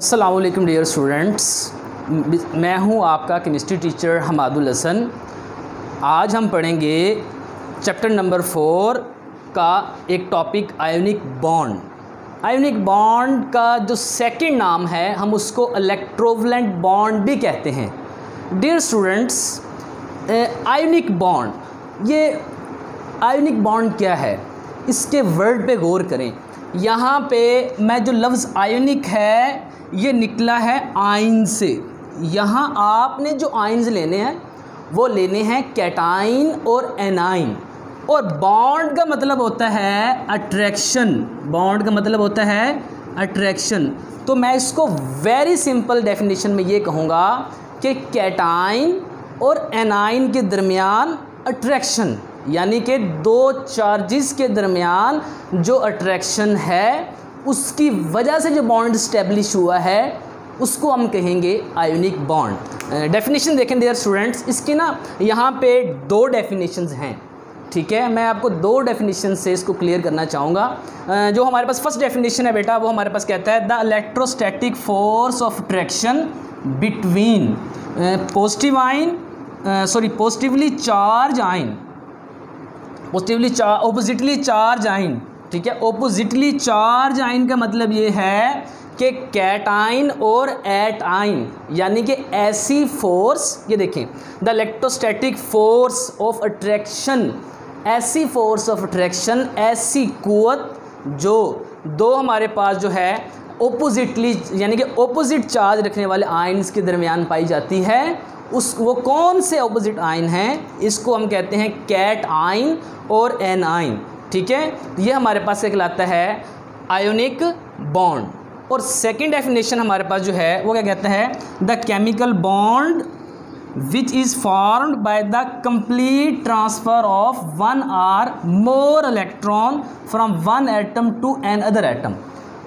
अस्सलाम वालेकुम dear students, मैं हूं आपका केमिस्ट्री टीचर हमादुल हसन। आज हम पढ़ेंगे चैप्टर नंबर 4 का एक topic ionic bond. Ionic bond का जो सेकंड नाम है हम उसको इलेक्ट्रोवलेंट बॉन्ड भी कहते हैं। डियर स्टूडेंट्स, आयोनिक बॉन्ड, ये आयोनिक बॉन्ड क्या है, इसके वर्ड पे गौर करें। यहाँ पे मैं जो लफ्ज़ आयोनिक है ये निकला है आयन से। यहाँ आपने जो आयन्स लेने हैं वो लेने हैं कैटाइन और एनाइन। और बॉन्ड का मतलब होता है अट्रैक्शन। बॉन्ड का मतलब होता है अट्रैक्शन। तो मैं इसको वेरी सिंपल डेफिनेशन में ये कहूँगा कि कैटाइन और एनाइन के दरमियान अट्रैक्शन, यानी कि दो चार्जेस के दरमियान जो अट्रैक्शन है उसकी वजह से जो बॉन्ड स्टैब्लिश हुआ है उसको हम कहेंगे आयोनिक बॉन्ड। डेफिनेशन देखें डियर स्टूडेंट्स, इसकी ना यहाँ पे दो डेफिनेशंस हैं, ठीक है। मैं आपको दो डेफिनेशन से इसको क्लियर करना चाहूँगा। जो हमारे पास फर्स्ट डेफिनेशन है बेटा, वो हमारे पास कहता है the electrostatic force of attraction between positively charge ion, oppositely charge ion, ठीक है। ऑपोजिटली चार्ज आयन का मतलब ये है कि कैटाइन और एटाइन, यानी कि ऐसी फोर्स, ये देखें the electrostatic force of attraction, ऐसी फोर्स ऑफ अट्रैक्शन, ऐसी कुव्वत जो दो हमारे पास जो है ऑपोजिटली यानी कि ऑपोजिट चार्ज रखने वाले आयन्स के दरमियान पाई जाती है। वो कौन से ऑपोजिट आयन हैं, इसको हम कहते हैं कैट आयन और एन आयन, ठीक है। ये हमारे पास कहलाता है आयोनिक बॉन्ड। और सेकंड डेफिनेशन हमारे पास जो है वो क्या कहता है, the chemical bond which is formed by the complete transfer of one or more electron from one atom to another atom.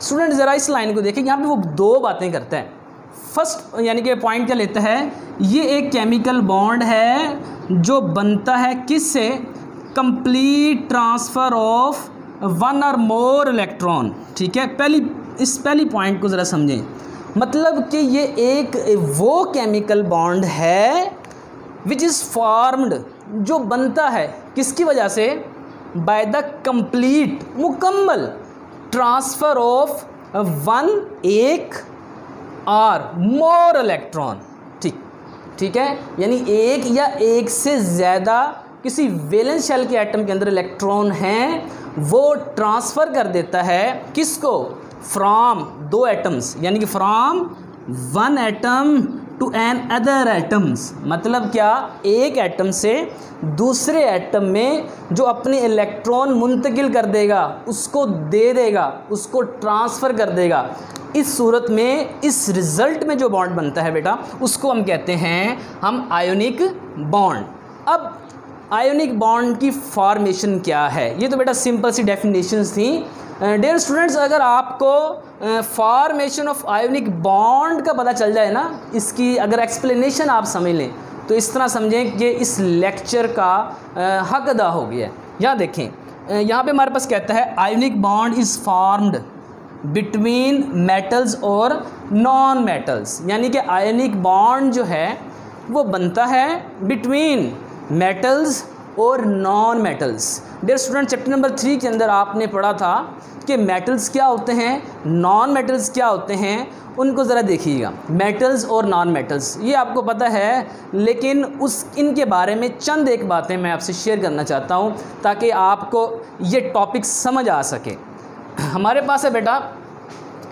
Student ज़रा इस लाइन को देखें, यहाँ पे वो दो बातें करता है। फर्स्ट यानी कि पॉइंट क्या लेता है, ये एक केमिकल बॉन्ड है जो बनता है किससे, कंप्लीट ट्रांसफ़र ऑफ वन और मोर इलेक्ट्रॉन, ठीक है। पहली पॉइंट को ज़रा समझें, मतलब कि ये एक वो केमिकल बॉन्ड है विच इज़ फॉर्म्ड, जो बनता है किसकी वजह से, बाय द कंप्लीट, मुकम्मल ट्रांसफ़र ऑफ वन, एक और मोर इलेक्ट्रॉन, ठीक है। यानी एक या एक से ज़्यादा किसी वैलेंस शेल के एटम के अंदर इलेक्ट्रॉन हैं, वो ट्रांसफ़र कर देता है किसको, फ्रॉम दो एटम्स, यानी कि from one atom to another atoms. मतलब क्या, एक एटम से दूसरे एटम में जो अपने इलेक्ट्रॉन मुंतकिल कर देगा, उसको दे देगा, उसको ट्रांसफ़र कर देगा। इस सूरत में, इस रिज़ल्ट में जो बॉन्ड बनता है बेटा, उसको हम कहते हैं हम आयोनिक बॉन्ड। अब आयोनिक बॉन्ड की फॉर्मेशन क्या है, ये तो बेटा सिंपल सी डेफिनेशंस थी। डियर स्टूडेंट्स, अगर आपको फॉर्मेशन ऑफ आयोनिक बॉन्ड का पता चल जाए ना, इसकी अगर एक्सप्लेनेशन आप समझ लें, तो इस तरह समझें कि इस लेक्चर का हक अदा हो गया। यहाँ देखें, यहाँ पे हमारे पास कहता है ionic bond is formed between metals और नॉन मेटल्स, यानी कि आयोनिक बॉन्ड जो है वो बनता है बिटवीन मेटल्स और non metals. Dear student, chapter number 3 के अंदर आपने पढ़ा था कि मेटल्स क्या होते हैं, नॉन मेटल्स क्या होते हैं, उनको ज़रा देखिएगा। मेटल्स और नॉन मेटल्स ये आपको पता है, लेकिन इनके बारे में चंद एक बातें मैं आपसे शेयर करना चाहता हूँ ताकि आपको ये टॉपिक समझ आ सके। हमारे पास है बेटा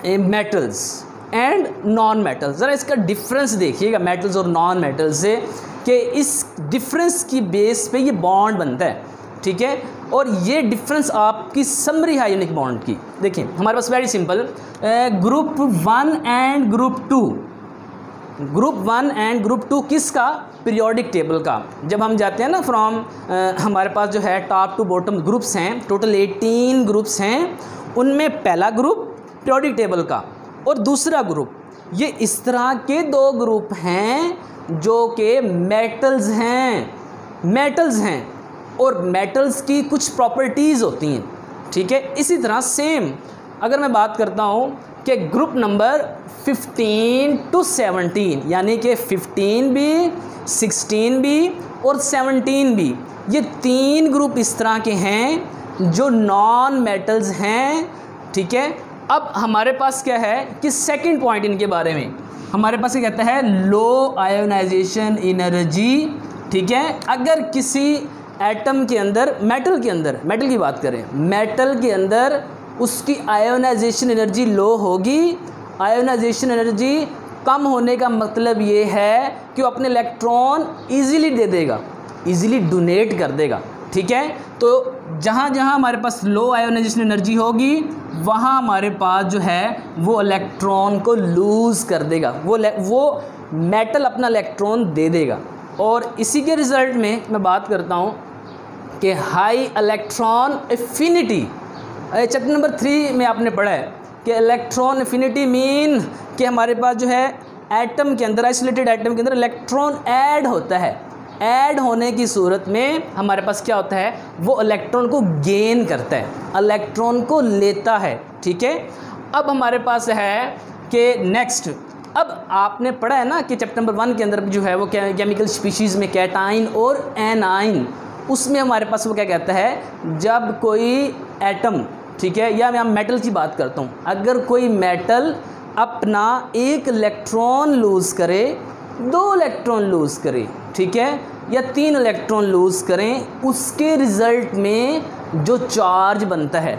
मेटल्स एंड नॉन मेटल्स। ज़रा इसका डिफरेंस देखिएगा मेटल्स और नॉन मेटल्स से, कि इस डिफरेंस की बेस पे ये बॉन्ड बनता है, ठीक है। और ये डिफरेंस आपकी समरी है आयोनिक बॉन्ड की। देखिए हमारे पास very simple, group 1 and group 2, group 1 and group 2 किसका, पीरियोडिक टेबल का। जब हम जाते हैं ना फ्रॉम, हमारे पास जो है टॉप टू बॉटम ग्रुप्स हैं, टोटल 18 ग्रुप्स हैं, उनमें पहला ग्रुप पीरियोडिक टेबल का और दूसरा ग्रुप, ये इस तरह के दो ग्रुप हैं जो कि मेटल्स हैं और मेटल्स की कुछ प्रॉपर्टीज़ होती हैं, ठीक है। इसी तरह सेम अगर मैं बात करता हूँ कि ग्रुप नंबर 15 to 17, यानी कि 15 भी, 16 भी और 17 भी, ये 3 ग्रुप इस तरह के हैं जो नॉन मेटल्स हैं, ठीक है। अब हमारे पास क्या है कि सेकंड पॉइंट इनके बारे में हमारे पास क्या कहता है, लो आयोनाइजेशन एनर्जी, ठीक है। अगर किसी एटम के अंदर, मेटल के अंदर, मेटल की बात करें, मेटल के अंदर उसकी आयोनाइजेशन एनर्जी लो होगी। आयोनाइजेशन एनर्जी कम होने का मतलब ये है कि वो अपने इलेक्ट्रॉन इजीली दे देगा, इजीली डोनेट कर देगा, ठीक है। तो जहाँ जहाँ हमारे पास लो आयोनाइजेशन एनर्जी होगी वहाँ हमारे पास जो है वो इलेक्ट्रॉन को लूज़ कर देगा, वो मेटल अपना इलेक्ट्रॉन दे देगा। और इसी के रिज़ल्ट में मैं बात करता हूँ कि high electron affinity, chapter number 3 में आपने पढ़ा है कि इलेक्ट्रॉन एफिनिटी मीन कि हमारे पास जो है एटम के अंदर, आइसोलेटेड एटम के अंदर इलेक्ट्रॉन ऐड होता है। ऐड होने की सूरत में हमारे पास क्या होता है, वो इलेक्ट्रॉन को गेन करता है, इलेक्ट्रॉन को लेता है, ठीक है। अब हमारे पास है कि नेक्स्ट, अब आपने पढ़ा है ना कि चैप्टर नंबर 1 के अंदर जो है वो केमिकल स्पीशीज़ में कैटाइन और एनाइन, उसमें हमारे पास वो क्या कहता है, जब कोई एटम, ठीक है, या मैं मेटल की बात करता हूँ, अगर कोई मेटल अपना एक इलेक्ट्रॉन लूज़ करे, 2 इलेक्ट्रॉन लूज़ करे, ठीक है, या 3 इलेक्ट्रॉन लूज़ करें, उसके रिज़ल्ट में जो चार्ज बनता है,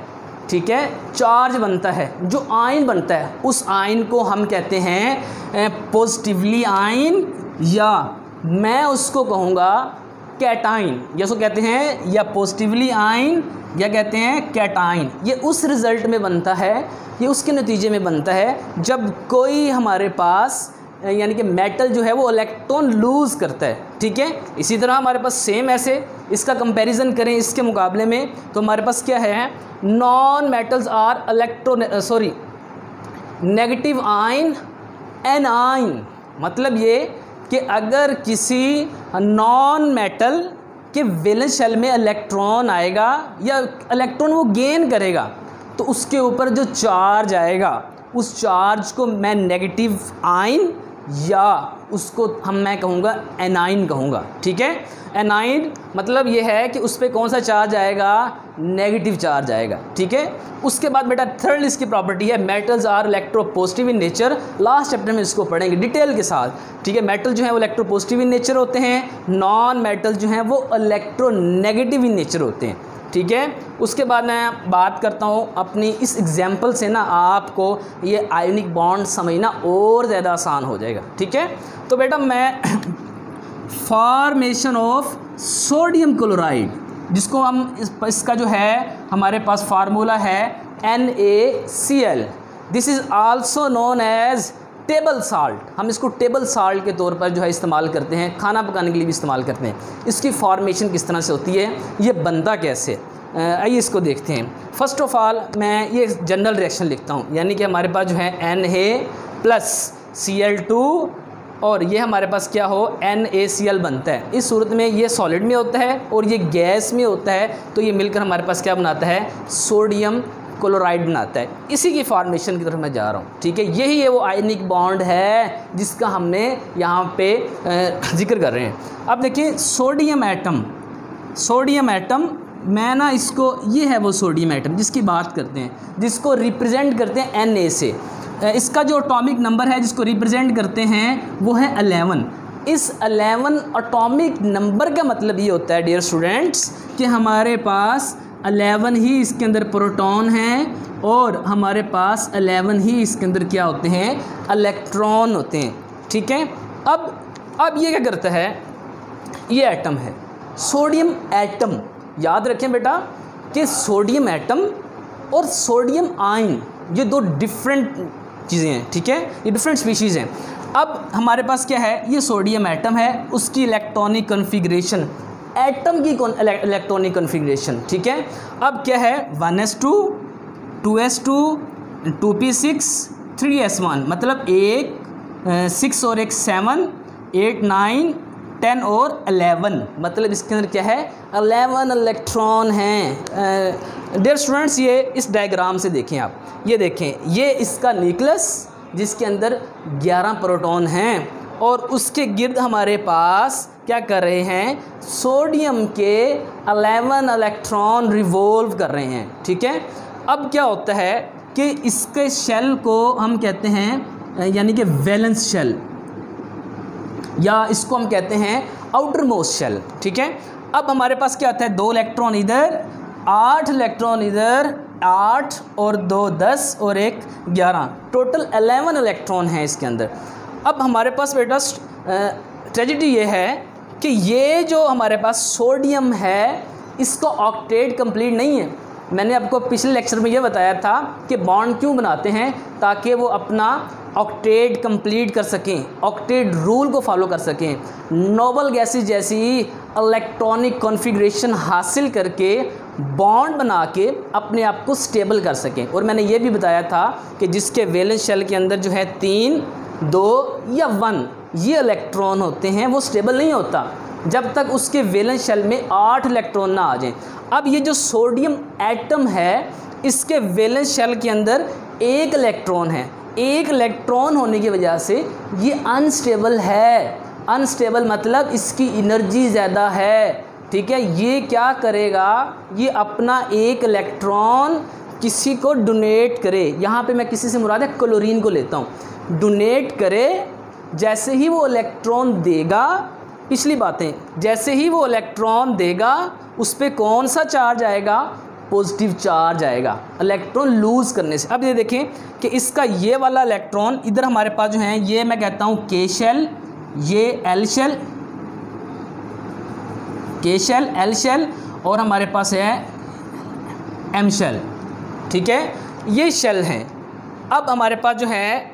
ठीक है, चार्ज बनता है, जो आयन बनता है, उस आयन को हम कहते हैं पॉजिटिवली आयन, या मैं उसको कहूँगा कैटाइन, या उसको कहते हैं या पॉजिटिवली आयन या कहते हैं कैटाइन। ये उस रिज़ल्ट में बनता है, ये उसके नतीजे में बनता है जब कोई हमारे पास यानी कि मेटल जो है वो इलेक्ट्रॉन लूज़ करता है, ठीक है। इसी तरह हमारे पास सेम ऐसे इसका कंपैरिजन करें इसके मुकाबले में, तो हमारे पास क्या है, non metals are negative ion anion, मतलब ये कि अगर किसी नॉन मेटल के वैलेंस शेल में इलेक्ट्रॉन आएगा या इलेक्ट्रॉन वो गेन करेगा, तो उसके ऊपर जो चार्ज आएगा उस चार्ज को मैं नेगेटिव आयन या उसको मैं कहूँगा एनाइन कहूँगा, ठीक है। एनाइन मतलब ये है कि उस पर कौन सा चार्ज आएगा, नेगेटिव चार्ज आएगा, ठीक है। उसके बाद बेटा थर्ड इसकी प्रॉपर्टी है, metals are electropositive in nature. Last chapter में इसको पढ़ेंगे डिटेल के साथ, ठीक है। मेटल जो है वो इलेक्ट्रोपॉजिटिव इन नेचर होते हैं, नॉन मेटल जो हैं वो इलेक्ट्रोनेगेटिव इन नेचर होते हैं, ठीक है। उसके बाद मैं बात करता हूँ अपनी इस एग्जाम्पल से ना आपको ये आयोनिक बॉन्ड समझना और ज़्यादा आसान हो जाएगा, ठीक है। तो बेटा मैं फॉर्मेशन ऑफ सोडियम क्लोराइड, जिसको हम इसका जो है हमारे पास फार्मूला है NaCl, this is also known as table salt. हम इसको टेबल साल्ट के तौर पर जो है इस्तेमाल करते हैं, खाना पकाने के लिए भी इस्तेमाल करते हैं। इसकी फॉर्मेशन किस तरह से होती है, ये बनता कैसे, आइए इसको देखते हैं। फर्स्ट ऑफ ऑल मैं ये जनरल रिएक्शन लिखता हूँ, यानी कि हमारे पास जो है Na+Cl2 और ये हमारे पास क्या हो NaCl बनता है। इस सूरत में ये सॉलिड में होता है और ये गैस में होता है, तो ये मिलकर हमारे पास क्या बनाता है, सोडियम क्लोराइड बनाता है। इसी की फॉर्मेशन की तरफ मैं जा रहा हूँ, ठीक है। यही है वो आयनिक बॉन्ड है जिसका हमने यहाँ पे जिक्र कर रहे हैं। अब देखिए सोडियम एटम मैं ना इसको, ये है वो सोडियम एटम जिसकी बात करते हैं, जिसको रिप्रेजेंट करते हैं Na से। इसका जो एटॉमिक नंबर है जिसको रिप्रेजेंट करते हैं वो है 11। इस 11 एटॉमिक नंबर का मतलब ये होता है डियर स्टूडेंट्स कि हमारे पास 11 ही इसके अंदर प्रोटॉन हैं और हमारे पास 11 ही इसके अंदर क्या होते हैं, इलेक्ट्रॉन होते हैं, ठीक है। अब ये क्या करता है, ये एटम है सोडियम एटम। याद रखें बेटा कि सोडियम एटम और सोडियम आयन ये 2 डिफरेंट चीज़ें हैं, ठीक है, ये डिफरेंट स्पीशीज़ हैं। अब हमारे पास क्या है, ये सोडियम एटम है, उसकी इलेक्ट्रॉनिक कॉन्फ़िगरेशन, एटम की इलेक्ट्रॉनिक कॉन्फ़िगरेशन, ठीक है। अब क्या है 1s2 2s2 2p6 3s1, मतलब एक 6 और एक 7 8 9 10 और 11, मतलब इसके अंदर क्या है 11 इलेक्ट्रॉन हैं। डियर स्टूडेंट्स, ये इस डायग्राम से देखें आप, ये देखें, ये इसका न्यूक्लियस जिसके अंदर 11 प्रोटॉन हैं और उसके गिर्द हमारे पास क्या कर रहे हैं, सोडियम के 11 इलेक्ट्रॉन रिवॉल्व कर रहे हैं। ठीक है, अब क्या होता है कि इसके शेल को हम कहते हैं यानी कि वैलेंस शेल, या इसको हम कहते हैं आउटर मोस्ट शेल। ठीक है, अब हमारे पास क्या आता है, 2 इलेक्ट्रॉन इधर, 8 इलेक्ट्रॉन इधर, 8 और 2 10 और 1 11, टोटल 11 इलेक्ट्रॉन हैं इसके अंदर। अब हमारे पास बेटा ट्रेजेडी ये है कि ये जो हमारे पास सोडियम है इसका ऑक्टेट कंप्लीट नहीं है। मैंने आपको पिछले लेक्चर में ये बताया था कि बॉन्ड क्यों बनाते हैं, ताकि वो अपना ऑक्टेट कंप्लीट कर सकें, ऑक्टेट रूल को फॉलो कर सकें, नोबल गैसेस जैसी इलेक्ट्रॉनिक कॉन्फ़िगरेशन हासिल करके बॉन्ड बना के अपने आप को स्टेबल कर सकें। और मैंने ये भी बताया था कि जिसके वैलेंस शेल के अंदर जो है 3, 2 या 1 ये इलेक्ट्रॉन होते हैं, वो स्टेबल नहीं होता जब तक उसके वैलेंस शेल में 8 इलेक्ट्रॉन ना आ जाएं। अब ये जो सोडियम एटम है इसके वैलेंस शेल के अंदर 1 इलेक्ट्रॉन है, 1 इलेक्ट्रॉन होने की वजह से ये अनस्टेबल है। अनस्टेबल मतलब इसकी एनर्जी ज़्यादा है। ठीक है, ये क्या करेगा, ये अपना 1 इलेक्ट्रॉन किसी को डोनेट करे, यहाँ पे मैं किसी से मुराद है क्लोरीन को लेता हूँ, डोनेट करे। जैसे ही वो इलेक्ट्रॉन देगा, पिछली बातें, जैसे ही वो इलेक्ट्रॉन देगा उस पर कौन सा चार्ज आएगा, पॉजिटिव चार्ज आएगा इलेक्ट्रॉन लूज़ करने से। अब ये देखें कि इसका ये वाला इलेक्ट्रॉन इधर हमारे पास जो है, ये मैं कहता हूँ के शेल, ये एल शेल, के शेल, एल शेल, और हमारे पास है एम शेल। ठीक है, ये शेल हैं। अब हमारे पास जो है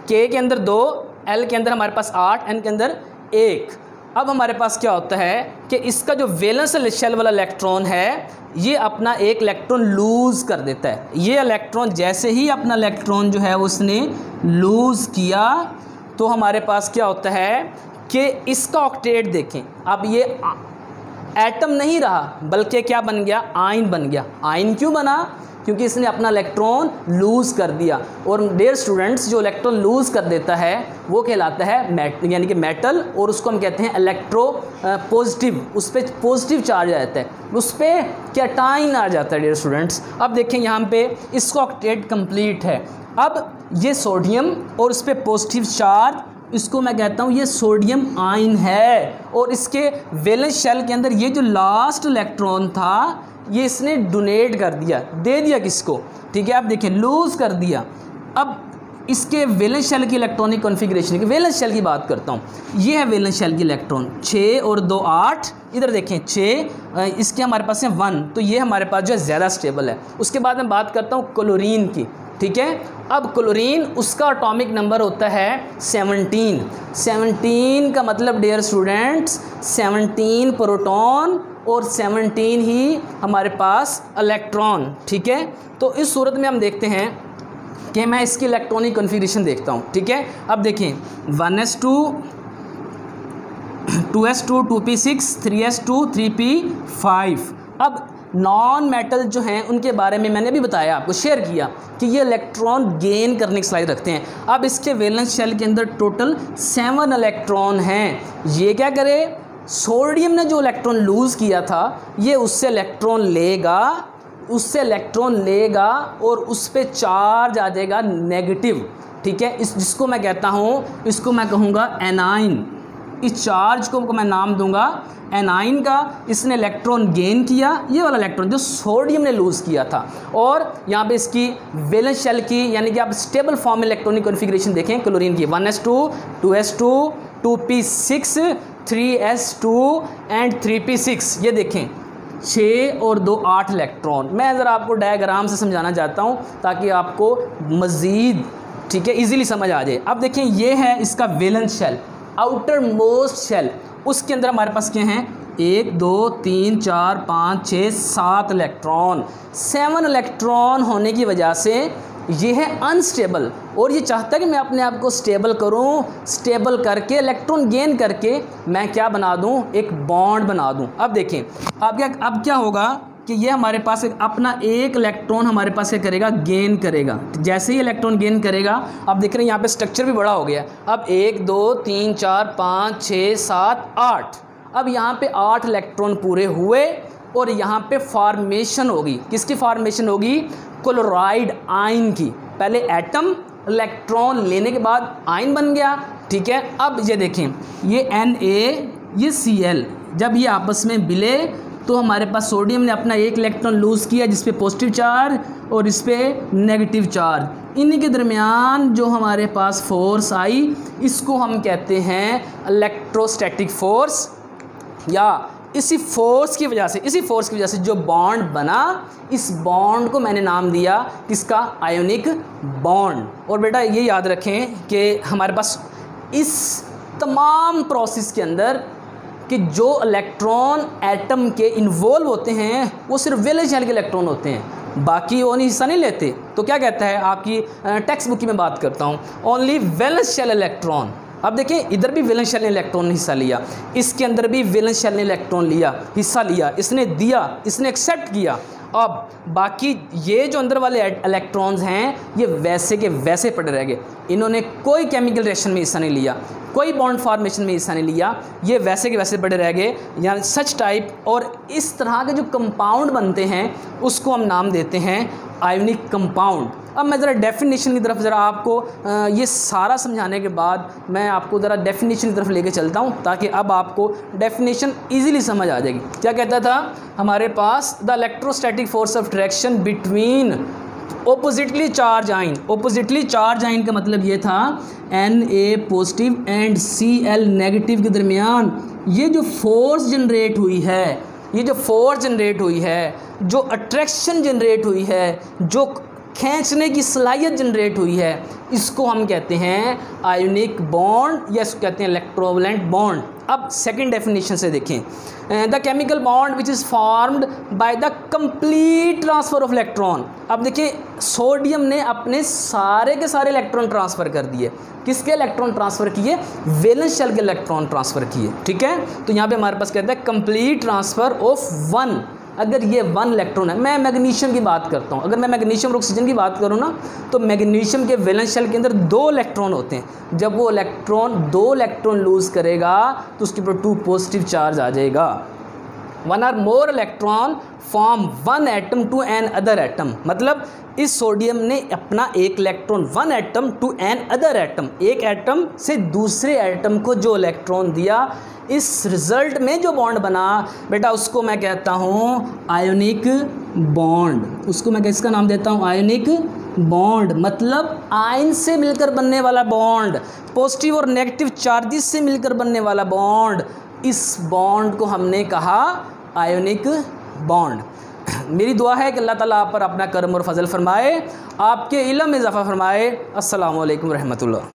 के अंदर 2, एल के अंदर हमारे पास 8, एन के अंदर 1। अब हमारे पास क्या होता है कि इसका जो वैलेंस शेल वाला इलेक्ट्रॉन है ये अपना 1 इलेक्ट्रॉन लूज़ कर देता है। ये इलेक्ट्रॉन जैसे ही अपना इलेक्ट्रॉन जो है उसने लूज़ किया तो हमारे पास क्या होता है कि इसका ऑक्टेट देखें। अब ये एटम नहीं रहा बल्कि क्या बन गया, आयन बन गया। आयन क्यों बना, क्योंकि इसने अपना इलेक्ट्रॉन लूज़ कर दिया। और डियर स्टूडेंट्स, जो इलेक्ट्रॉन लूज़ कर देता है वो कहलाता है यानी कि मेटल, और उसको हम कहते हैं इलेक्ट्रो पॉजिटिव। उस पर पॉजिटिव चार्ज आ जाता है, उस पर कैटाइन आ जाता है डियर स्टूडेंट्स। अब देखें यहाँ पे इसका ऑक्टेट कंप्लीट है। अब ये सोडियम और उस पर पॉजिटिव चार्ज, इसको मैं कहता हूँ ये सोडियम आयन है। और इसके वैलेंस शेल के अंदर ये जो लास्ट इलेक्ट्रॉन था ये इसने डोनेट कर दिया, दे दिया किसको, ठीक है। आप देखिए लूज़ कर दिया। अब इसके वैलेंस शेल की इलेक्ट्रॉनिक कॉन्फ़िगरेशन की, वैलेंस शेल की बात करता हूँ। ये है वैलेंस शेल की इलेक्ट्रॉन, 6 और 2 8। इधर देखें 6, इसके हमारे पास है 1, तो ये हमारे पास जो है ज़्यादा स्टेबल है। उसके बाद मैं बात करता हूँ क्लोरीन की, ठीक है। अब क्लोरीन, उसका एटॉमिक नंबर होता है 17। 17 का मतलब डियर स्टूडेंट्स 17 प्रोटॉन और 17 ही हमारे पास इलेक्ट्रॉन, ठीक है। तो इस सूरत में हम देखते हैं कि मैं इसकी इलेक्ट्रॉनिक कॉन्फ़िगरेशन देखता हूँ, ठीक है। अब देखें 1s2 2s2 2p6 3s2 3p5। अब नॉन मेटल जो हैं उनके बारे में मैंने भी बताया, आपको शेयर किया कि ये इलेक्ट्रॉन गेन करने की सलाहियत रखते हैं। अब इसके वैलेंस शेल के अंदर टोटल 7 इलेक्ट्रॉन हैं। ये क्या करे, सोडियम ने जो इलेक्ट्रॉन लूज़ किया था ये उससे इलेक्ट्रॉन लेगा और उस पर चार्ज आ जाएगा नेगेटिव, ठीक है। जिसको मैं कहता हूँ, इसको मैं कहूँगा एनाइन। इस चार्ज को मैं नाम दूंगा एनाइन का। इसने इलेक्ट्रॉन गेन किया, ये वाला इलेक्ट्रॉन जो सोडियम ने लूज़ किया था। और यहाँ पे इसकी वैलेंस शेल की यानी कि आप स्टेबल फॉर्म में इलेक्ट्रॉनिक कॉन्फ़िगरेशन देखें क्लोरीन की, 1s2 2s2 2p6 3s2 and 3p6। ये देखें 6 और 2 8 इलेक्ट्रॉन। मैं ज़रा आपको डायग्राम से समझाना चाहता हूँ ताकि आपको मज़ीद, ठीक है, इजीली समझ आ जाए। अब देखें ये है इसका valence shell, outermost shell. उसके अंदर हमारे पास क्या हैं 1 2 3 4 5 6 7 इलेक्ट्रॉन। 7 इलेक्ट्रॉन होने की वजह से ये है अनस्टेबल, और ये चाहता है कि मैं अपने आप को स्टेबल करूं, स्टेबल करके इलेक्ट्रॉन गेन करके मैं क्या बना दूं, एक बॉन्ड बना दूं। अब देखें अब क्या होगा कि ये हमारे पास अपना एक इलेक्ट्रॉन हमारे पास क्या करेगा, गेन करेगा। जैसे ही इलेक्ट्रॉन गेन करेगा, अब देख रहे हैं यहाँ पे स्ट्रक्चर भी बड़ा हो गया। अब 1 2 3 4 5 6 7 8, अब यहाँ पे 8 इलेक्ट्रॉन पूरे हुए और यहाँ पे फॉर्मेशन होगी। किसकी फॉर्मेशन होगी, क्लोराइड आयन की। पहले एटम, इलेक्ट्रॉन लेने के बाद आयन बन गया, ठीक है। अब ये देखें, ये Na ये Cl, जब ये आपस में मिले तो हमारे पास सोडियम ने अपना एक इलेक्ट्रॉन लूज़ किया जिस पे पॉजिटिव चार्ज और इस पे नेगेटिव चार्ज। इन्हीं के दरमियान जो हमारे पास फोर्स आई, इसको हम कहते हैं इलेक्ट्रोस्टैटिक फोर्स। या इसी फोर्स की वजह से जो बॉन्ड बना, इस बॉन्ड को मैंने नाम दिया किसका, आयोनिक बॉन्ड। और बेटा ये याद रखें कि हमारे पास इस तमाम प्रोसेस के अंदर कि जो इलेक्ट्रॉन एटम के इन्वॉल्व होते हैं वो सिर्फ वैलेंस शेल के इलेक्ट्रॉन होते हैं, बाकी वो नहीं हिस्सा नहीं लेते। तो क्या कहता है आपकी टेक्स्ट बुक की मैं बात करता हूँ, ओनली वैलेंस शेल इलेक्ट्रॉन। अब देखिए इधर भी वैलेंस शेल ने इलेक्ट्रॉन ने हिस्सा लिया, इसके अंदर भी वैलेंस शेल ने इलेक्ट्रॉन हिस्सा लिया, इसने दिया, इसने एक्सेप्ट किया। अब बाकी ये जो अंदर वाले इलेक्ट्रॉन्स हैं ये वैसे के वैसे पड़े रह गए, इन्होंने कोई केमिकल रिएक्शन में हिस्सा नहीं लिया, कोई बॉन्ड फॉर्मेशन में हिस्सा नहीं लिया, ये वैसे के वैसे पड़े रह गए। यानी सच टाइप और इस तरह के जो कंपाउंड बनते हैं उसको हम नाम देते हैं आयोनिक कंपाउंड। अब मैं ज़रा डेफिनेशन की तरफ ज़रा आपको ये सारा समझाने के बाद मैं आपको ज़रा डेफिनेशन की तरफ लेके चलता हूँ ताकि अब आपको डेफिनेशन इजीली समझ आ जाएगी। क्या कहता था हमारे पास, the electrostatic force of attraction between oppositely charged ions. Oppositely charged ions का मतलब ये था Na positive and Cl negative के दरमियान ये जो फोर्स जनरेट हुई है, जो अट्रैक्शन जनरेट हुई है, जो खींचने की सलाहियत जनरेट हुई है, इसको हम कहते हैं आयोनिक बॉन्ड या इसको कहते हैं इलेक्ट्रोवैलेंट बॉन्ड। अब सेकंड डेफिनेशन से देखें, the chemical bond which is formed by the complete transfer of electron. अब देखिए सोडियम ने अपने सारे के सारे इलेक्ट्रॉन ट्रांसफ़र कर दिए। किसके इलेक्ट्रॉन ट्रांसफ़र किए, वैलेंस शेल के इलेक्ट्रॉन ट्रांसफ़र किए, ठीक है। तो यहाँ पे हमारे पास कहता है कंप्लीट ट्रांसफ़र ऑफ 1। अगर ये 1 इलेक्ट्रॉन है, मैं मैग्नीशियम की बात करता हूँ, अगर मैं मैग्नीशियम और ऑक्सीजन की बात करूँ ना, तो मैग्नीशियम के वैलेंस शेल के अंदर 2 इलेक्ट्रॉन होते हैं। जब वो इलेक्ट्रॉन 2 इलेक्ट्रॉन लूज़ करेगा तो उसके ऊपर 2 पॉजिटिव चार्ज आ जाएगा। 1 or more electron from 1 atom to another atom. मतलब इस सोडियम ने अपना एक electron 1 atom to another atom, एक एटम से दूसरे एटम को जो इलेक्ट्रॉन दिया, इस रिज़ल्ट में जो बॉन्ड बना बेटा उसको मैं कहता हूँ आयोनिक बॉन्ड। उसको मैं किसका नाम देता हूँ, आयोनिक बॉन्ड। मतलब आयन से मिलकर बनने वाला बॉन्ड, पॉजिटिव और नेगेटिव चार्जेस से मिलकर बनने वाला बॉन्ड, इस बॉन्ड को हमने कहा आयोनिक बॉन्ड। मेरी दुआ है कि अल्लाह ताला आप पर अपना करम और फजल फरमाए, आपके इल्म में इजाफ़ा फरमाए। अस्सलामु अलैकुम रहमतुल्लाह।